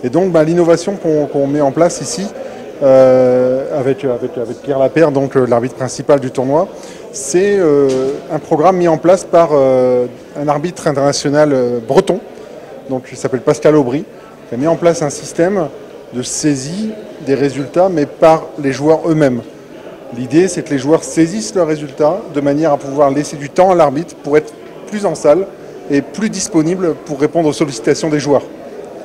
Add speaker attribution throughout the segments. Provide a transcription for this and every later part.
Speaker 1: Et donc l'innovation qu'on met en place ici, avec Pierre Lapère, donc l'arbitre principal du tournoi, c'est un programme mis en place par un arbitre international breton, donc il s'appelle Pascal Aubry, qui a mis en place un système de saisie des résultats, mais par les joueurs eux-mêmes. L'idée, c'est que les joueurs saisissent leurs résultats de manière à pouvoir laisser du temps à l'arbitre pour être plus en salle et plus disponible pour répondre aux sollicitations des joueurs.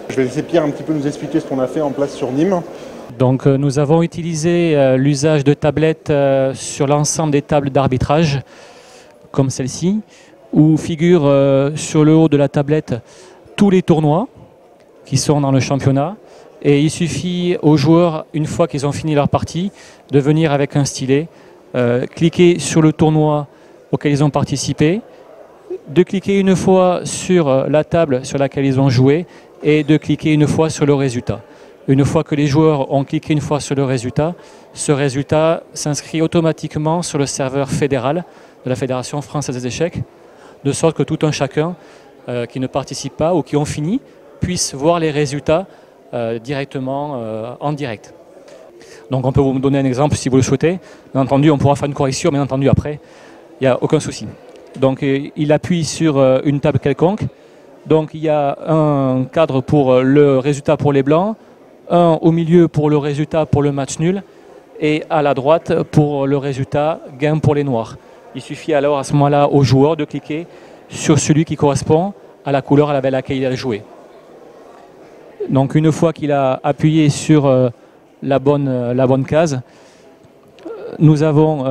Speaker 1: Je vais laisser Pierre un petit peu nous expliquer ce qu'on a fait en place sur Nîmes.
Speaker 2: Donc nous avons utilisé l'usage de tablettes sur l'ensemble des tables d'arbitrage, comme celle-ci, où figurent sur le haut de la tablette tous les tournois qui sont dans le championnat. Et il suffit aux joueurs, une fois qu'ils ont fini leur partie, de venir avec un stylet, cliquer sur le tournoi auquel ils ont participé, de cliquer une fois sur la table sur laquelle ils ont joué et de cliquer une fois sur le résultat. Une fois que les joueurs ont cliqué une fois sur le résultat, ce résultat s'inscrit automatiquement sur le serveur fédéral de la Fédération française des échecs, de sorte que tout un chacun qui ne participe pas ou qui ont fini puisse voir les résultats directement en direct. Donc on peut vous donner un exemple si vous le souhaitez. Bien entendu, on pourra faire une correction, bien entendu, après. Il n'y a aucun souci. Donc il appuie sur une table quelconque. Donc il y a un cadre pour le résultat pour les blancs, un au milieu pour le résultat pour le match nul, et à la droite pour le résultat gain pour les noirs. Il suffit alors à ce moment-là au joueur de cliquer sur celui qui correspond à la couleur avec laquelle il a joué. Donc une fois qu'il a appuyé sur la bonne case, nous avons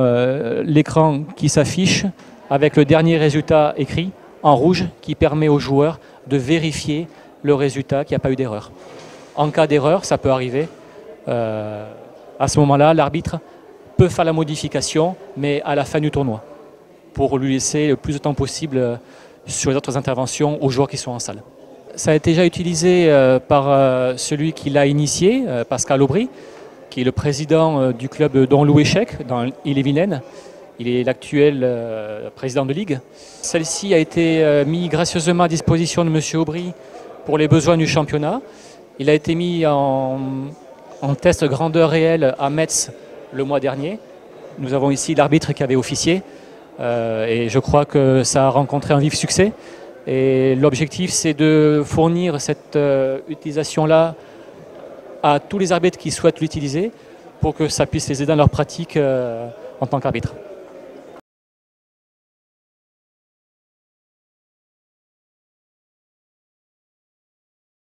Speaker 2: l'écran qui s'affiche avec le dernier résultat écrit en rouge qui permet aux joueurs de vérifier le résultat, qu'il n'y a pas eu d'erreur. En cas d'erreur, ça peut arriver, à ce moment-là, l'arbitre peut faire la modification, mais à la fin du tournoi, pour lui laisser le plus de temps possible sur les autres interventions aux joueurs qui sont en salle. Ça a été déjà utilisé par celui qui l'a initié, Pascal Aubry, qui est le président du club Don Loup Échec dans Ille-et-Vilaine. Il est l'actuel président de ligue. Celle-ci a été mise gracieusement à disposition de M. Aubry pour les besoins du championnat. Il a été mis en test grandeur réelle à Metz le mois dernier. Nous avons ici l'arbitre qui avait officié et je crois que ça a rencontré un vif succès. Et l'objectif, c'est de fournir cette utilisation-là à tous les arbitres qui souhaitent l'utiliser pour que ça puisse les aider dans leur pratique en tant qu'arbitre.